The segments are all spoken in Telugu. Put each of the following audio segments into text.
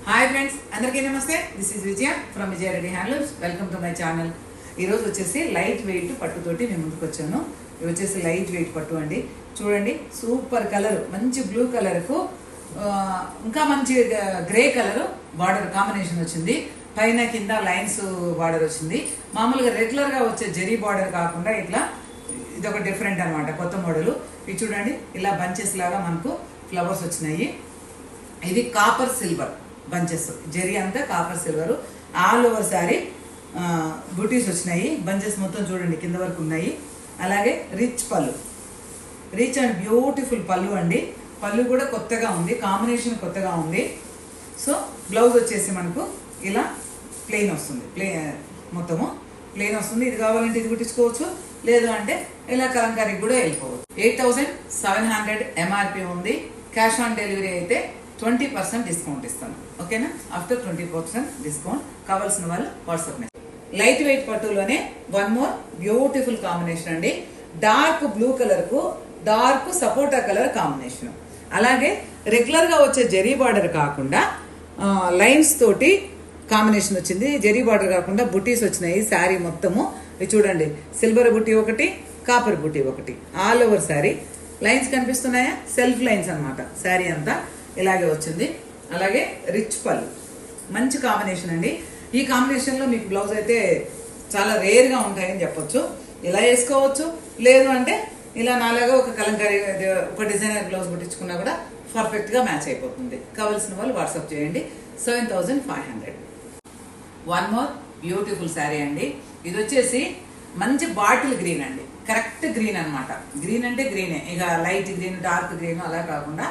హాయ్ ఫ్రెండ్స్, అందరికీ నమస్తే. This is Vijaya from Vijaya Reddy handlooms. Welcome to my channel. ఈరోజు వచ్చేసి లైట్ వెయిట్ పట్టుతోటి నేను ముందుకు వచ్చాను. ఇది వచ్చేసి లైట్ వెయిట్ పట్టు అండి. చూడండి, సూపర్ కలర్, మంచి బ్లూ కలర్కు ఇంకా మంచి గ్రే కలర్ బార్డర్ కాంబినేషన్ వచ్చింది. పైన కింద లైన్స్ బార్డర్ వచ్చింది. మామూలుగా రెగ్యులర్గా వచ్చే జరీ బార్డర్ కాకుండా ఇట్లా ఇది ఒక డిఫరెంట్ అనమాట, కొత్త మోడల్. ఇది చూడండి, ఇలా బంచెస్ లాగా మనకు ఫ్లవర్స్ వచ్చినాయి. ఇది కాపర్ సిల్వర్ బంచెస్, జరీ అంతా copper silver. All over sari booties వచ్చినాయి. బంచెస్ మొత్తం చూడండి కింద వరకు ఉన్నాయి. అలాగే రిచ్ పళ్ళు, రిచ్ అండ్ బ్యూటిఫుల్ పళ్ళు అండి. పళ్ళు కూడా కొత్తగా ఉంది, కాంబినేషన్ కొత్తగా ఉంది. సో బ్లౌజ్ వచ్చేసి మనకు ఇలా ప్లెయిన్ వస్తుంది, మొత్తము ప్లెయిన్ వస్తుంది. ఇది కావాలంటే ఇది కుట్టించుకోవచ్చు, లేదు అంటే ఇలా కలంకారీకి కూడా వెళ్ళిపోవచ్చు. 8700 ఎంఆర్పి ఉంది. క్యాష్ ఆన్ డెలివరీ అయితే 20% డిస్కౌంట్ ఇస్తాను, ఓకేనా? After 20% discount. కావాల్సిన వాళ్ళు వాట్సాప్ మెసేజ్. లైట్ వెయిట్ పట్టులోనే వన్ మోర్ బ్యూటిఫుల్ కాంబినేషన్ అండి. డార్క్ బ్లూ కలర్ కు డార్క్ సపోటా కలర్ కాంబినేషన్. అలాగే రెగ్యులర్ గా వచ్చే జరీ బార్డర్ కాకుండా లైన్స్ తోటి కాంబినేషన్ వచ్చింది. జరీ బార్డర్ కాకుండా బుటీస్ వచ్చినాయి శారీ మొత్తము. ఇది చూడండి, సిల్వర్ బుటీ ఒకటి, కాపర్ బుటీ ఒకటి. ఆల్ ఓవర్ శారీ లైన్స్ కనిపిస్తున్నాయా? సెల్ఫ్ లైన్స్ అన్నమాట. శారీ అంతా ఇలాగే వచ్చింది. అలాగే రిచ్ పళ్ళు, మంచి కాంబినేషన్ అండి. ఈ కాంబినేషన్ లో మీకు బ్లౌజ్ అయితే చాలా రేర్ గా ఉంటాయని చెప్పొచ్చు. ఇలా వేసుకోవచ్చు, లేదు అంటే ఇలా నాలాగా ఒక కలంకారీ ఒక డిజైనర్ బ్లౌజ్ కుట్టించుకున్నా కూడా పర్ఫెక్ట్ గా మ్యాచ్ అయిపోతుంది. కావాల్సిన వాళ్ళు వాట్సాప్ చేయండి. 7500. వన్ మోర్ బ్యూటిఫుల్ శారీ అండి. ఇది వచ్చేసి మంచి బాటిల్ గ్రీన్ అండి, కరెక్ట్ గ్రీన్ అనమాట. గ్రీన్ అంటే గ్రీనే, ఇక లైట్ గ్రీన్, డార్క్ గ్రీన్ అలా కాకుండా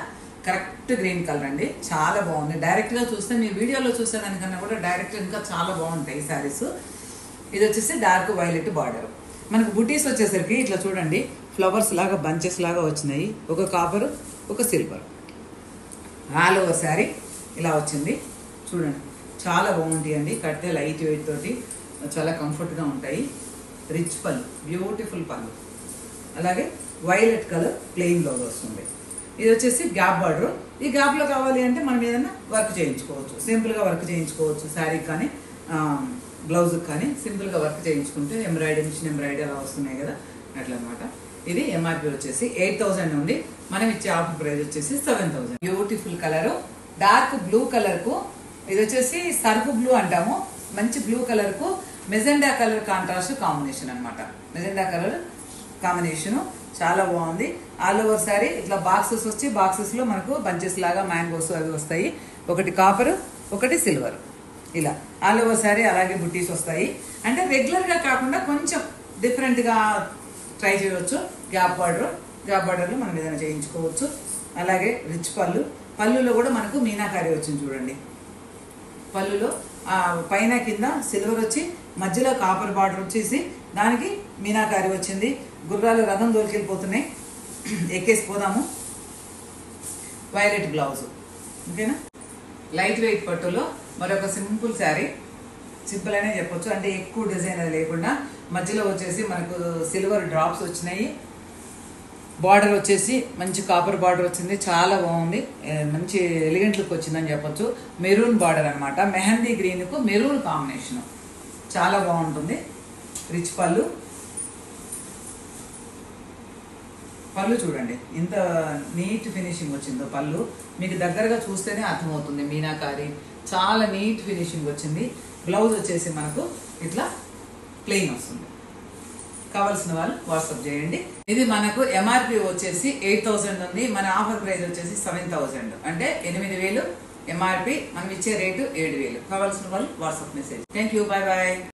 కరెక్ట్ గ్రీన్ కలర్ అండి. చాలా బాగుంది. డైరెక్ట్ గా చూస్తే మీ వీడియోలో చూసేదానికన్నా కూడా డైరెక్ట్ ఇంకా చాలా బాగుంటాయి ఈ శారీస్. ఇది వచ్చేసి డార్క్ వైలెట్ బార్డర్. మనకు బుటీస్ వచ్చేసరికి ఇట్లా చూడండి, ఫ్లవర్స్ లాగా బంచెస్ లాగా వచ్చినాయి. ఒక కాపర్, ఒక సిల్వర్. ఆల్ ఓవర్ శారీ ఇలా వచ్చింది. చూడండి, చాలా బాగుంటాయి అండి. కడితే లైట్ వెయిట్ తోటి చాలా కంఫర్ట్గా ఉంటాయి. రిచ్ పళ్ళు, బ్యూటిఫుల్ పళ్ళు. అలాగే వైలెట్ కలర్ ప్లెయిన్ బ్లౌజ్ వస్తుంది. ఇది వచ్చేసి గ్యాప్ బార్డర్. ఈ గ్యాప్ లో కావాలి అంటే మనం ఏదైనా వర్క్ చేయించుకోవచ్చు, సింపుల్ గా వర్క్ చేయించుకోవచ్చు. శారీ కానీ బ్లౌజ్ కానీ సింపుల్ గా వర్క్ చేయించుకుంటే ఎంబ్రాయిడరీ, మిషన్ ఎంబ్రాయిడరీ అలా వస్తున్నాయి కదా, అట్లా అనమాట. ఇది ఎంఆర్పి వచ్చేసి 8000 ఉంది. మనం ఇచ్చే ఆఫర్ ప్రైస్ వచ్చేసి 7000. Beautiful colour, dark blue colour కు ఇది వచ్చేసి సర్ఫ్ బ్లూ అంటాము. మంచి బ్లూ కలర్ కు మెజెండా కలర్ కాంట్రాస్ట్ కాంబినేషన్ అనమాట. మెజెండా కలర్ కాంబినేషన్ చాలా బాగుంది. ఆల్ ఓవర్ శారీ ఇట్లా బాక్సెస్ వచ్చి బాక్సెస్ లో మనకు బంచెస్ లాగా మ్యాంగోస్ అవి వస్తాయి. ఒకటి కాపర్, ఒకటి సిల్వర్. ఇలా ఆల్ ఓవర్ శారీ. అలాగే బుట్టీస్ వస్తాయి. అంటే రెగ్యులర్ గా కాకుండా కొంచెం డిఫరెంట్ గా ట్రై చేయవచ్చు. గ్యాప్ బార్డర్ లో మనం ఏదైనా చేయించుకోవచ్చు. అలాగే రిచ్ పళ్ళు, పళ్ళులో కూడా మనకు మీనాకారి వచ్చింది చూడండి. పళ్ళులో పైన కింద సిల్వర్ వచ్చి మధ్యలో కాపర్ బార్డర్ వచ్చేసి దానికి మీనాకారి వచ్చింది. గుర్రాలు రథం దొరికెళ్ళిపోతున్నాయి, ఎక్కేసిపోదాము. వైలెట్ బ్లౌజ్, ఓకేనా? లైట్ వెయిట్ పట్టులో మరొక సింపుల్ శారీ. సింపుల్ అనే చెప్పొచ్చు, అంటే ఎక్కువ డిజైన్ అది లేకుండా మధ్యలో వచ్చేసి మనకు సిల్వర్ డ్రాప్స్ వచ్చినాయి. బార్డర్ వచ్చేసి మంచి కాపర్ బార్డర్ వచ్చింది. చాలా బాగుంది, మంచి ఎలిగెంట్ లుక్ వచ్చిందని చెప్పొచ్చు. మెరూన్ బార్డర్ అనమాట. మెహందీ గ్రీన్ కు మెరూన్ కాంబినేషన్ చాలా బాగుంటుంది. రిచ్ పళ్ళు, పళ్ళు చూడండి ఇంత నీట్ ఫినిషింగ్ వచ్చిందో. పళ్ళు మీకు దగ్గరగా చూస్తేనే అర్థమవుతుంది. మీనాకారి చాలా నీట్ ఫినిషింగ్ వచ్చింది. బ్లౌజ్ వచ్చేసి మనకు ఇట్లా ప్లెయిన్ వస్తుంది. కావాల్సిన వాళ్ళు వాట్సాప్ చేయండి. ఇది మనకు ఎంఆర్పి వచ్చేసి 8000 ఉంది. మన ఆఫర్ ప్రైస్ వచ్చేసి 7000, అంటే 8000 ఎంఆర్పి. మనం ఇచ్చే రేటు 7000. కావాల్సిన వాళ్ళు WhatsApp message. Thank you, bye bye.